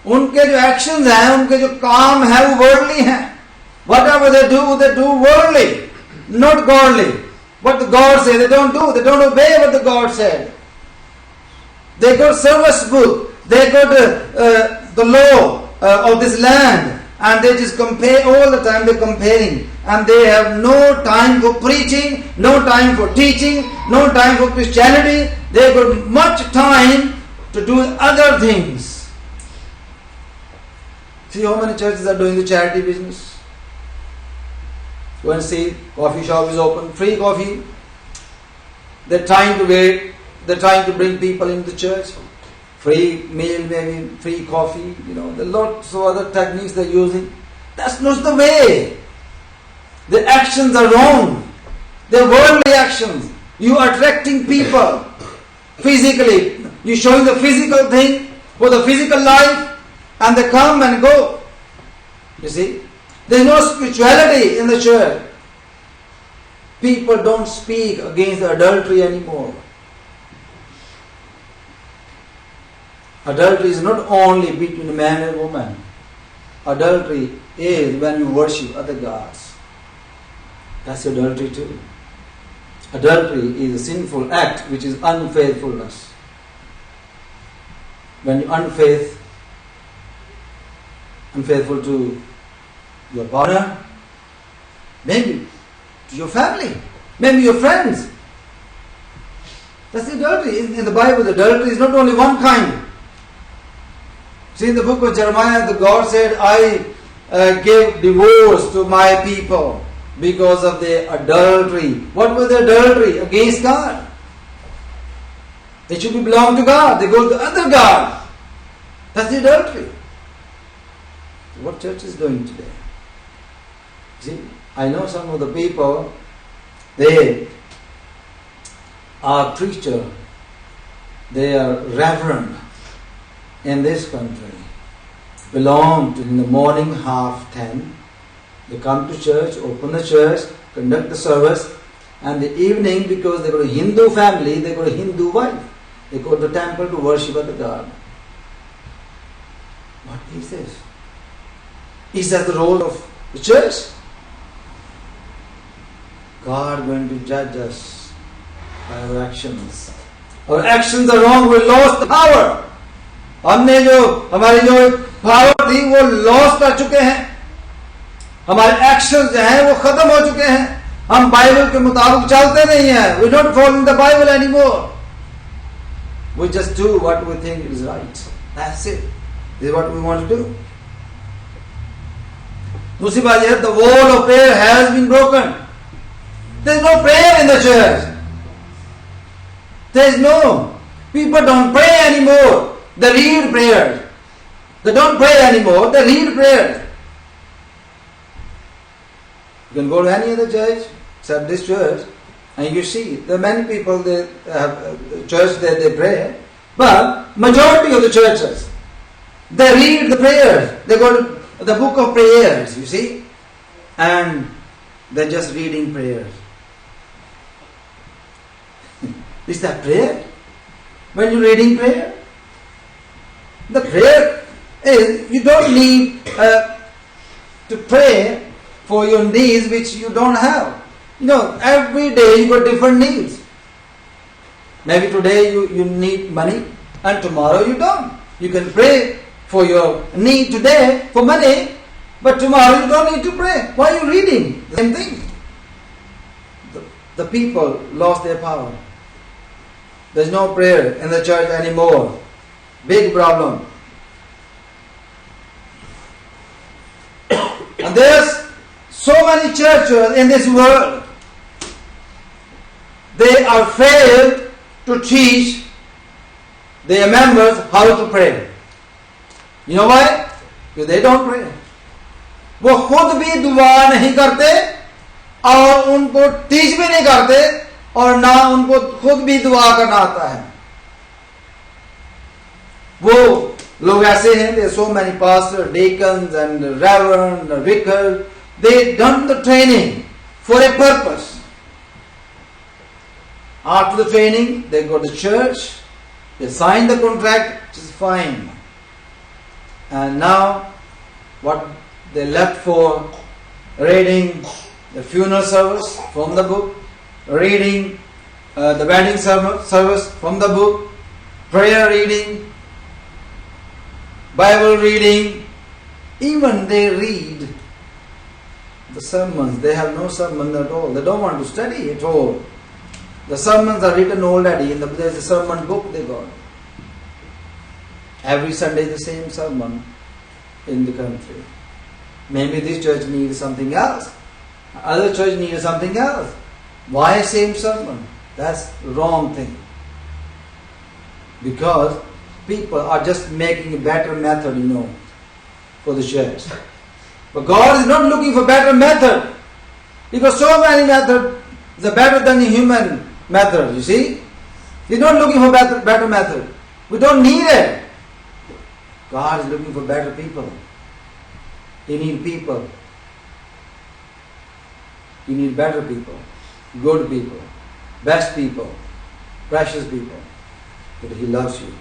उनके जो एक्शंस हैं, उनके जो काम है वो वर्ल्डली हैं. Whatever they do worldly, not godly. What the God said, they don't do. They don't obey what the God said. They got service book. They got the law of this land, and they just compare all the time. They're comparing, and they have no time for preaching, no time for teaching, no time for Christianity. They got much time to do other things. See how many churches are doing the charity business. Go and see, coffee shop is open, free coffee. They're trying to wait. They're trying to bring people into church. Free meal, maybe free coffee. There are lots of other techniques they're using. That's not the way. The actions are wrong. They're worldly actions. You are attracting people physically. You're showing the physical thing for the physical life, and they come and go. You see? There is no spirituality in the church. People don't speak against adultery anymore. Adultery is not only between a man and woman. Adultery is when you worship other gods. That's adultery too. Adultery is a sinful act which is unfaithfulness. When you're unfaithful to your partner, maybe to your family, maybe your friends. That's adultery. In the Bible, adultery is not only one kind. See, in the book of Jeremiah, the God said, I gave divorce to my people because of their adultery. What was the adultery? Against God. They should belong to God. They go to other God. That's the adultery. What church is doing today? See, I know some of the people, they are preacher, they are reverend in this country, belong to in the morning 10:30, they come to church, open the church, conduct the service, and the evening, because they got a Hindu family, they got a Hindu wife, they go to the temple to worship other God. What is this? Is that the role of the church? God is going to judge us by our actions. Our actions are wrong. We lost the power. हमने जो हमारी जो power थी वो loss कर चुके हैं. हमारे एक्शंस जो हैं वो खत्म हो चुके हैं. हम बाइबल के मुताबिक चलते नहीं हैं. We don't follow the Bible anymore. We just do what we think is right. That's it. This is what we want to do. दूसरी बात यह, the wall of prayer has been broken. There is no prayer in the church. There is no. People don't pray anymore. They read prayers. They don't pray anymore. They read prayers. You can go to any other church except this church, and you see there are many people they have a church that they pray, but majority of the churches they read the prayers. They go to the book of prayers. You see, and they're just reading prayers. Is that prayer? When you're reading prayer? The prayer is, you don't need to pray for your needs which you don't have. Every day you got different needs. Maybe today you need money and tomorrow you don't. You can pray for your need today for money, but tomorrow you don't need to pray. Why are you reading? The same thing. The people lost their power. There's no prayer in the church anymore. Big problem. And there's so many churches in this world. They are failed to teach their members how to pray. You know why? Because they don't pray. वो खुद भी दुआ नहीं करते और उनको teach भी नहीं करते और ना उनको खुद भी दुआ करना आता है. वो लोग ऐसे हैं, there are so many pastors, deacons and reverend, vicars, they done the training for a purpose. After the training, they go to church, they sign the contract, which is fine. And now, what they left for reading the funeral service from the book, reading the wedding service from the book, prayer reading, Bible reading, even they read the sermons. They have no sermon at all. They don't want to study at all. The sermons are written already. There's a sermon book they got. Every Sunday the same sermon in the country. Maybe this church needs something else. Other church needs something else. Why same sermon? That's the wrong thing. Because people are just making a better method, for the church. But God is not looking for better method. Because so many methods are better than the human method, you see. He's not looking for better method. We don't need it. God is looking for better people. He needs people. He needs better people. Good people. Best people. Precious people. But He loves you.